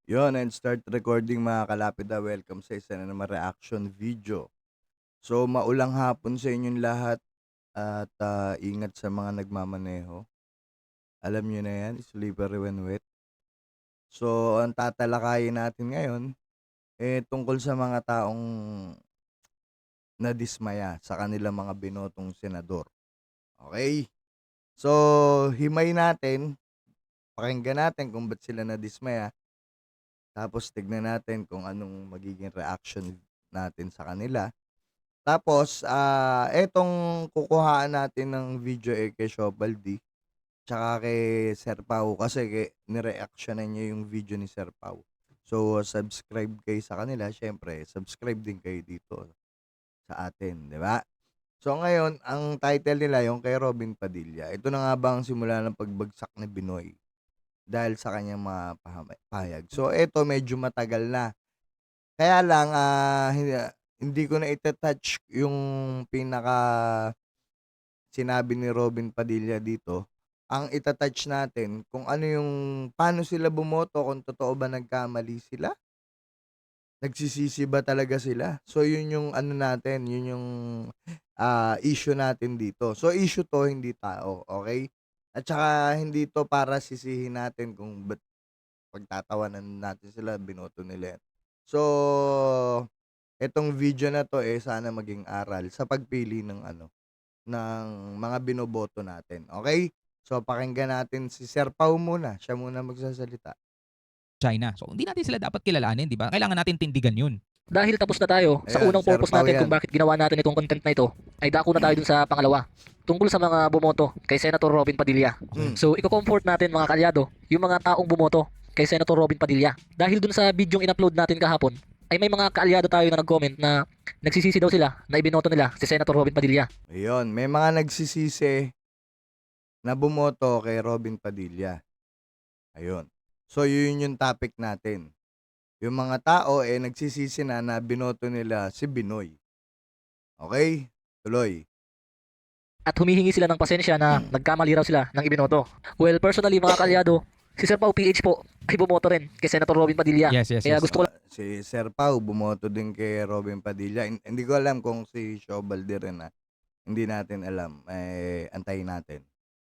Yon and start recording mga kalapit na welcome sa isa na naman reaction video. So maulang hapon sa inyong lahat at ingat sa mga nagmamaneho. Alam nyo na yan, slippery when wet. So ang tatalakayin natin ngayon tungkol sa mga taong nadismaya sa kanilang mga binotong senador. Okay? So himay natin, pakinggan natin kung ba't sila nadismaya. Tapos tignan natin kung anong magiging reaction natin sa kanila. Tapos, etong kukuhaan natin ng video kay Shobaldi tsaka kay Sir Pau kasi nireactionan niya yung video ni Sir Pau. So, subscribe kayo sa kanila. Syempre, subscribe din kayo dito sa atin, di ba? So, ngayon, ang title nila yung kay Robin Padilla. Ito na nga ba ang simula ng pagbagsak ni Binoy dahil sa kanyang mga pahayag. So, ito medyo matagal na. Kaya lang, hindi ko na ita-touch yung pinaka sinabi ni Robin Padilla dito. Ang ita-touch natin kung ano yung paano sila bumoto, kung totoo ba nagkamali sila, nagsisisi ba talaga sila. So yun yung ano natin, yun yung issue natin dito. So issue to, hindi tao, okay? At saka hindi to para sisihin natin kung ba't pagtatawanan natin sila, binoto nila yan. So, etong video na to sana maging aral sa pagpili ng ng mga binoboto natin. Okay? So, pakinggan natin si Sir Pau muna. Siya muna magsasalita. China. So hindi natin sila dapat kilalanin, di ba? Kailangan natin tindigan yun. Dahil tapos na tayo sa Ayan, unang Sir purpose Pau natin yan. kung bakit ginawa natin itong content na ito, ay dako na tayo dun sa pangalawa. Tungkol sa mga bumoto kay Senator Robin Padilla. So, iko-comfort natin mga kalyado, yung mga taong bumoto kay Senator Robin Padilla. Dahil dun sa video yung in-upload natin kahapon, ay may mga kaalyado tayo na nag-comment na nagsisisi daw sila na ibinoto nila si Senator Robin Padilla. Ayun, may mga nagsisisi na bumoto kay Robin Padilla. Ayun. So, yun yung topic natin. Yung mga tao nagsisisi na binoto nila si Binoy. Okay? Tuloy. At humihingi sila ng pasensya na nagkamali raw sila ng ibinoto. Well, personally mga kalyado, si Sir Pau PH po ay bumoto rin kay Senator Robin Padilla. Yes, yes, Kaya yes. gusto ko Si Sir Pau bumoto din kay Robin Padilla. Hindi ko alam kung si Shobaldi rin Hindi natin alam. Antayin natin.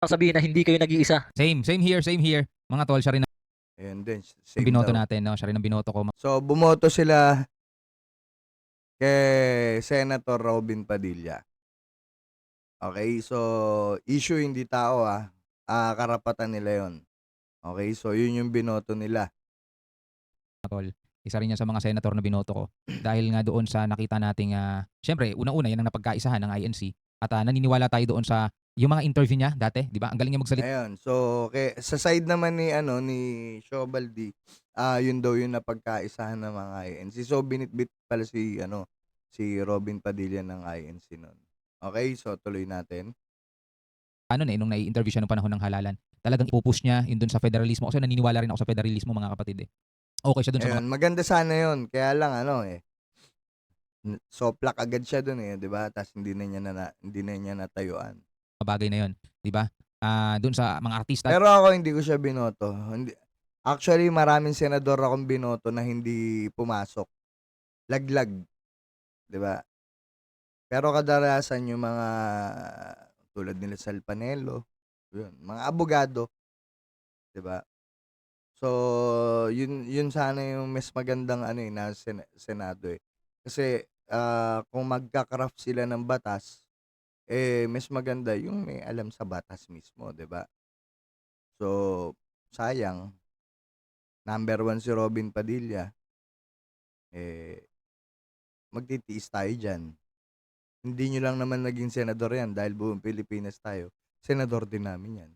lang sabihin na hindi kayo nag-iisa. Same here. Mga tol, siya rin Ayun din. ang Same binoto daw. natin, no? Siya rin ang binoto ko. So, bumoto sila kay Senator Robin Padilla. Okay? So, issue hindi tao karapatan nila yon. Okay? So, yun yung binoto nila. Tol. Isa rin yan sa mga senator na binoto ko. Dahil nga doon sa nakita nating, syempre, unang-una yan ang napagkaisahan ng INC. At naniniwala tayo doon sa yung mga interview niya dati, di ba? Ang galing niya magsalita. Ayun. So, sa side naman ni ni Shobaldi, yun daw yung napagkaisahan ng mga INC. So, binitbit pala si Robin Padilla ng INC nun. Okay? So, tuloy natin. Nung nai-interview siya nung panahon ng halalan, talagang ipupush niya yun doon sa federalismo. Kasi naniniwala rin ako sa federalismo, mga kapatid. Okay siya doon sa mga Ayun, maganda sana yun. Kaya lang soplak agad siya dun di ba? Tapos hindi na niya natayuan. bagay na yun, di ba? Doon sa mga artista. Pero ako hindi ko siya binoto. Actually, maraming senador akong binoto na hindi pumasok. Laglag, di ba? Pero kadalasan yung mga tulad nila Sal Panelo, yun, mga abogado, di ba? So, yun sana yung mas magandang na Senado Kasi kung magka-craft sila ng batas, mas maganda yung may alam sa batas mismo, 'di ba? So, sayang number 1 si Robin Padilla. Magtitiis tayo diyan. Hindi nyo lang naman naging senador yan dahil buong Pilipinas tayo. Senador din namin yan.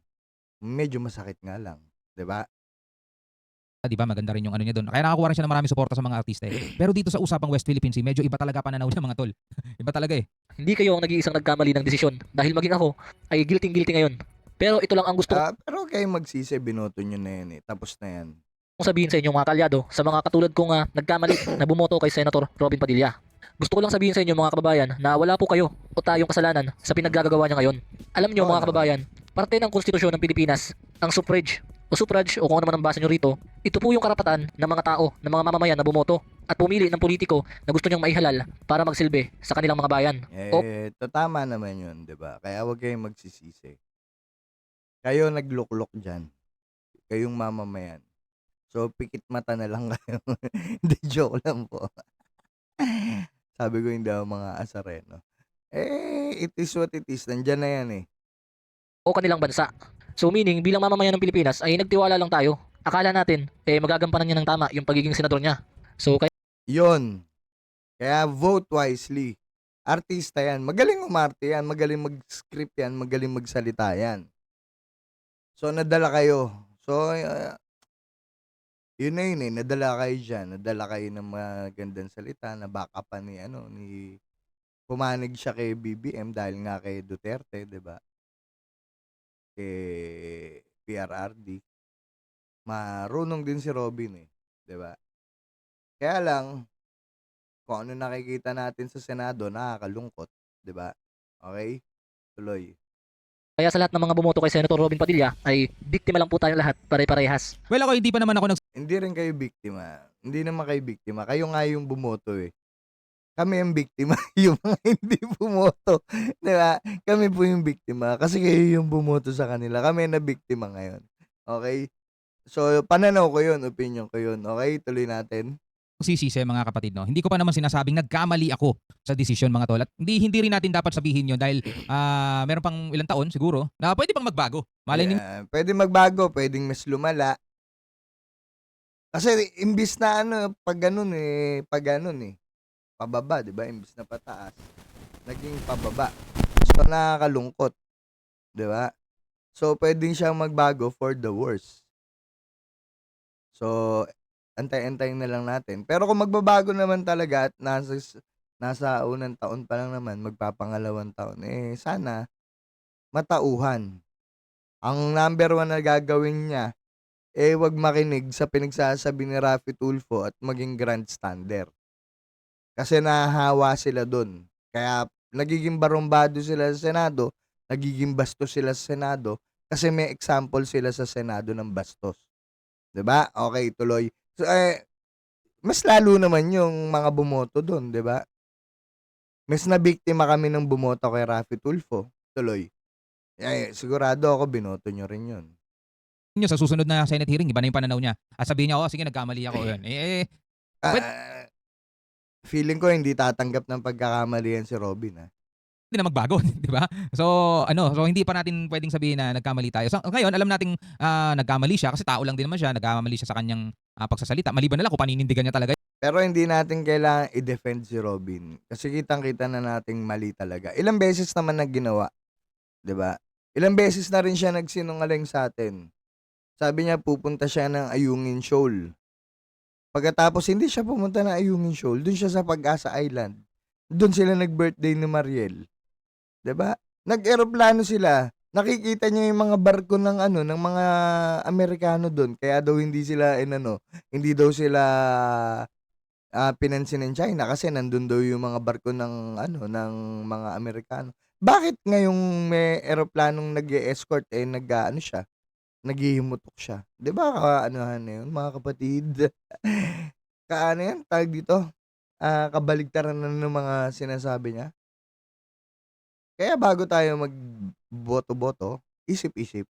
Medyo masakit nga lang, 'di ba? Di ba? Maganda rin yung ano niya doon. Kaya nakakuha rin siya ng maraming suporta sa mga artista. Pero dito sa usapang West Philippine Sea, medyo iba talaga pananaw niya, mga tol. Iba talaga Hindi kayo ang nag-iisang nagkamali ng desisyon dahil maging ako ay guilty ngayon. Pero ito lang ang gusto Pero kayo magsisi, binoto nyo na yan Tapos na yan. kong sabihin sa inyo mga kalyado, sa mga katulad kong nagkamali na bumoto kay Senator Robin Padilla. Gusto ko lang sabihin sa inyo mga kababayan na wala po kayo o tayong kasalanan sa pinaggagawa niya ngayon. Alam niyo mga kababayan, parte ng konstitusyon ng Pilipinas, ang suffrage o suffrage o kung ano man ang basa nyo rito, ito po yung karapatan ng mga tao, ng mga mamamayan na bumoto at pumili ng politiko na gusto niyang maihalal para magsilbi sa kanilang mga bayan. O Tama naman yun, di ba? Kaya huwag kayong magsisisi. Kayo nagluklok dyan. Kayong mamamayan. So, pikit mata na lang kayo. Hindi, joke lang po. Sabi ko hindi ako mga asareno. It is what it is. Nandyan na yan eh. o kanilang bansa. So meaning, bilang mamamayan ng Pilipinas ay nagtiwala lang tayo. Akala natin, magagampanan niya ng tama yung pagiging senador niya. So kaya Yun. Kaya vote wisely. Artista yan. Magaling umarte yan. Magaling mag-script yan. Magaling magsalita yan. So, nadala kayo. So, yun na yun eh. Nadala kayo dyan. Nadala kayo ng magandang salita. Nabackupan ni pumanig siya kay BBM dahil nga kay Duterte, di ba? Kay PRRD. Marunong din si Robin eh. Di ba? Kaya lang, kung ano nakikita natin sa Senado, nakakalungkot. Di ba? Okay? Tuloy. sa lahat ng mga bumoto kay Senator Robin Padilla ay biktima lang po tayo lahat, pare-parehas. Well, ako hindi pa naman ako Hindi rin kayo biktima. Hindi naman kayo biktima. Kayo nga yung bumoto eh. Kami ang biktima. Yung mga hindi bumoto. Di ba? Kami po yung biktima. Kasi kayo yung bumoto sa kanila. Kami na biktima ngayon. Okay? So, pananaw ko yun. Opinion ko yun. Okay? Tuloy natin. nagsisisi mga kapatid, no? Hindi ko pa naman sinasabing nagkamali ako sa desisyon mga tol. At hindi rin natin dapat sabihin yun dahil meron pang ilang taon siguro na pwede pang magbago. Malay ninyo, Ayan. Pwede magbago. Pwedeng mas lumala. Kasi imbis na pag ganun eh, pababa, di ba? Imbis na pataas, naging pababa. So, nakakalungkot. Di ba? So, pwedeng siyang magbago for the worse. So, antay-antayin na lang natin. Pero kung magbabago naman talaga at nasa unang taon pa lang naman, magpapangalawang taon, sana matauhan. Ang number one na gagawin niya, wag makinig sa pinagsasabi ni Raffy Tulfo at maging grandstander. Kasi nahahawa sila dun. Kaya nagiging barumbado sila sa Senado, nagiging bastos sila sa Senado, kasi may example sila sa Senado ng bastos. 'Di ba? Okay, tuloy. So, mas lalo naman yung mga bumoto dun, 'di ba? Mas nabiktima kami ng bumoto kay Raffy Tulfo. Tuloy. Sigurado ako binoto nyo rin yun. sa susunod na Senate hearing, iba na yung pananaw niya. At sabihin niya, sige, nagkamali ako. Yun. Ah, feeling ko hindi tatanggap ng pagkakamali yan si Robin. Hindi na magbago, di ba? So hindi pa natin pwedeng sabihin na nagkamali tayo. So, ngayon, alam nating nagkamali siya kasi tao lang din naman siya, nagkamali siya sa kanyang pagsasalita. Maliban na lang kung paninindigan niya talaga. Pero hindi natin kailangan i-defend si Robin. Kasi kitang-kita na nating mali talaga. Ilang beses naman na ginawa. 'Di ba? Ilang beses na rin siya nagsinungaling sa atin. Sabi niya pupunta siya ng Ayungin Shoal. Pagkatapos hindi siya pumunta ng Ayungin Shoal, doon siya sa Pag-asa Island. Doon sila nag-birthday ni Mariel. 'Di ba? Nag-eroplano sila. Nakikita niya yung mga barko ng ng mga Amerikano doon. Kaya daw hindi sila hindi daw sila pinansin ng China kasi nandun daw yung mga barko ng ng mga Amerikano. Bakit ngayong may eroplanong nag-e-escort siya, naghihimutok siya? 'Di ba kaanuhan na yun, mga kapatid? Kaano yan, tawag dito? Kabaligtaran na ng mga sinasabi niya. Kaya bago tayo magboto-boto, isip-isip.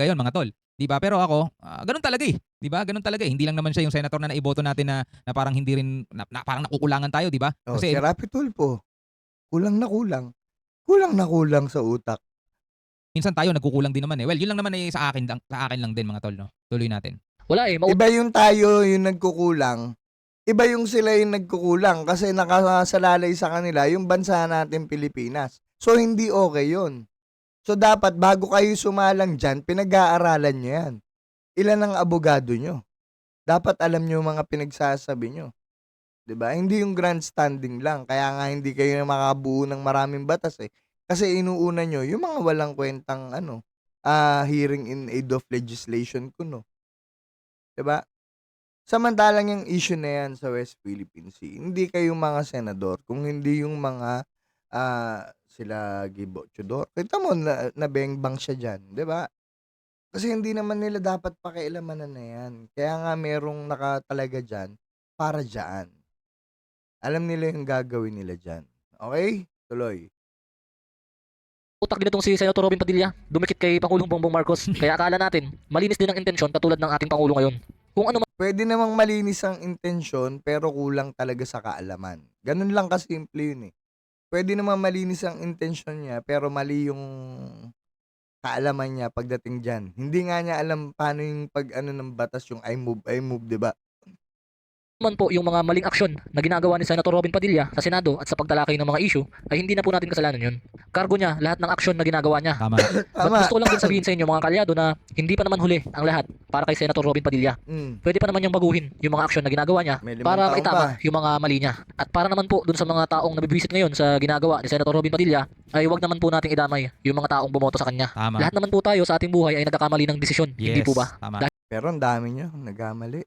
Ngayon, mga tol. Di ba? Pero ako, ganun talaga eh. Di ba? Ganun talaga eh. Hindi lang naman siya yung senator na naiboto natin na parang hindi rin, na parang nakukulangan tayo, di ba? Si Kasi Raffy Tulfo, kulang na kulang. Kulang na kulang sa utak. minsan tayo nagkukulang din naman eh. Well, yun lang naman eh sa akin lang din mga tol, no? Tuloy natin. Wala Iba yung tayo yung nagkukulang. Iba yung sila yung nagkukulang kasi nakasalalay sa kanila yung bansa natin Pilipinas. So, hindi okay yun. So, dapat bago kayo sumalang dyan, pinag-aaralan nyo yan. Ilan ang abogado nyo? Dapat alam nyo yung mga pinagsasabi nyo. 'Di ba? Hindi yung grandstanding lang. Kaya nga hindi kayo makabuo ng maraming batas eh. Kasi inuuna nyo yung mga walang kwentang hearing in aid of legislation kuno. 'Di ba? Samantalang yung issue na yan sa West Philippine Sea, hindi kayong mga senador, kung hindi yung mga sila Gibo Chodor. Kita mo na bengbang siya dyan, 'di ba? Kasi hindi naman nila dapat pakialamanan na yan. Kaya nga merong nakatalaga diyan para diyan. Alam nila yung gagawin nila diyan. Okay? Tuloy. utak din itong si Senator Robin Padilla, dumikit kay Pangulong Bongbong Marcos. Kaya akala natin, malinis din ang intensyon katulad ng ating Pangulo ngayon. Kung ano Pwede namang malinis ang intensyon pero kulang talaga sa kaalaman. Ganun lang kasimple yun eh. Pwede naman malinis ang intensyon niya pero mali yung kaalaman niya pagdating diyan. Hindi nga niya alam paano yung pag-ano ng batas, yung I move, 'di ba? man po yung mga maling aksyon na ginagawa ni Senator Robin Padilla sa Senado at sa pagtalakay ng mga issue, ay hindi na po natin kasalanan yun. Kargo niya lahat ng aksyon na ginagawa niya. Tama. But Tama. gusto ko lang din sabihin sa inyo mga kalyado na hindi pa naman huli ang lahat para kay Senator Robin Padilla. Pwede pa naman niyang baguhin yung mga aksyon na ginagawa niya May 5 para taon maitama pa. yung mga mali niya. At para naman po dun sa mga taong nabibisit ngayon sa ginagawa ni Senator Robin Padilla, ay wag naman po nating idamay yung mga taong bumoto sa kanya. Tama. Lahat naman po tayo sa ating buhay ay nagkakamali ng desisyon, hindi Yes. po ba? Tama. Pero ang dami niya nagkamali.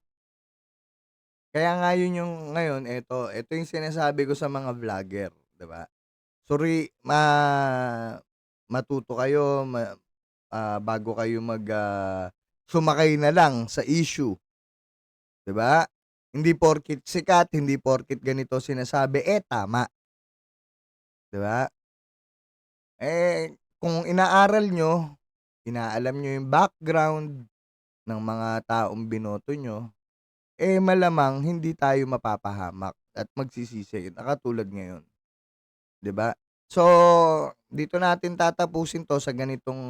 Kaya nga yun yung ngayon, ito yung sinasabi ko sa mga vlogger, 'di ba? Sorry, matuto kayo bago kayo sumakay na lang sa issue, 'di ba? Hindi porket sikat, hindi porket ganito sinasabi, tama, 'di ba? Kung inaaral nyo, inaalam nyo yung background ng mga taong binoto nyo, malamang hindi tayo mapapahamak at magsisisi na katulad ngayon, 'di ba? So, dito natin tatapusin 'to sa ganitong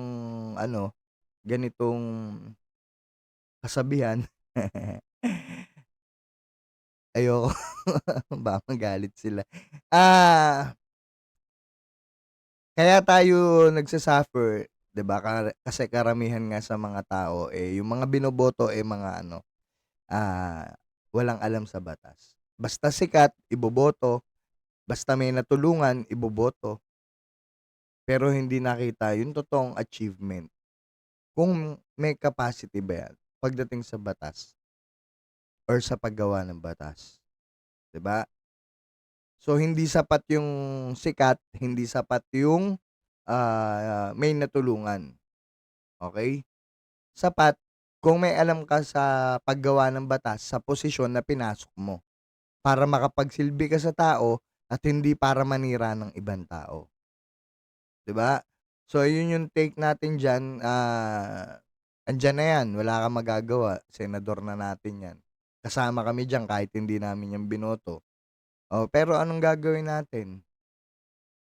ganitong kasabihan. Ayoko, baka magalit sila. Kaya tayo nagsa-suffer, 'di ba? Kasi karamihan nga sa mga tao, yung mga binoboto, mga walang alam sa batas. Basta sikat, iboboto. Basta may natulungan, iboboto. Pero hindi nakita yung totoong achievement. Kung may capacity ba yan pagdating sa batas or sa paggawa ng batas. 'Di ba? So, hindi sapat yung sikat, hindi sapat yung may natulungan. Okay? Sapat kung may alam ka sa paggawa ng batas sa posisyon na pinasok mo para makapagsilbi ka sa tao at hindi para manira ng ibang tao. 'Di ba? So, yun yung take natin diyan, andiyan na yan, wala kang magagawa, senador na natin yan. Kasama kami diyan kahit hindi namin yan binoto. Pero anong gagawin natin?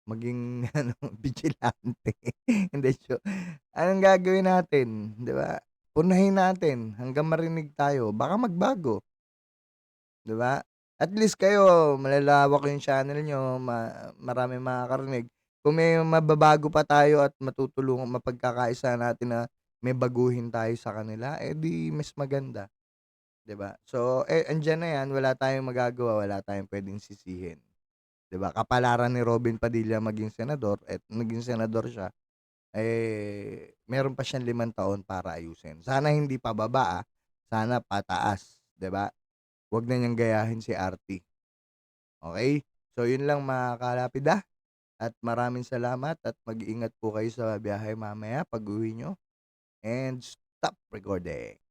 Maging vigilante. Hindi, anong gagawin natin, 'di ba? Unahin natin hanggang marinig tayo, baka magbago, 'di ba? At least kayo malalawak yung channel niyo, maraming makakarinig. Kung may mababago pa tayo at matutulungan mapagkakaisa natin na may baguhin tayo sa kanila, di mas maganda, 'di ba? So, andiyan na 'yan, wala tayong magagawa, wala tayong pwedeng sisihin. 'Di ba? Kapalaran ni Robin Padilla maging senador at naging senador siya, meron pa siyang 5 taon para ayusin. Sana hindi pababa, sana pataas, 'di ba? Huwag na niyang gayahin si RT. Okay? So, yun lang mga kalapida at maraming salamat at mag-iingat po kayo sa biyahe mamaya pag-uwi niyo and stop recording.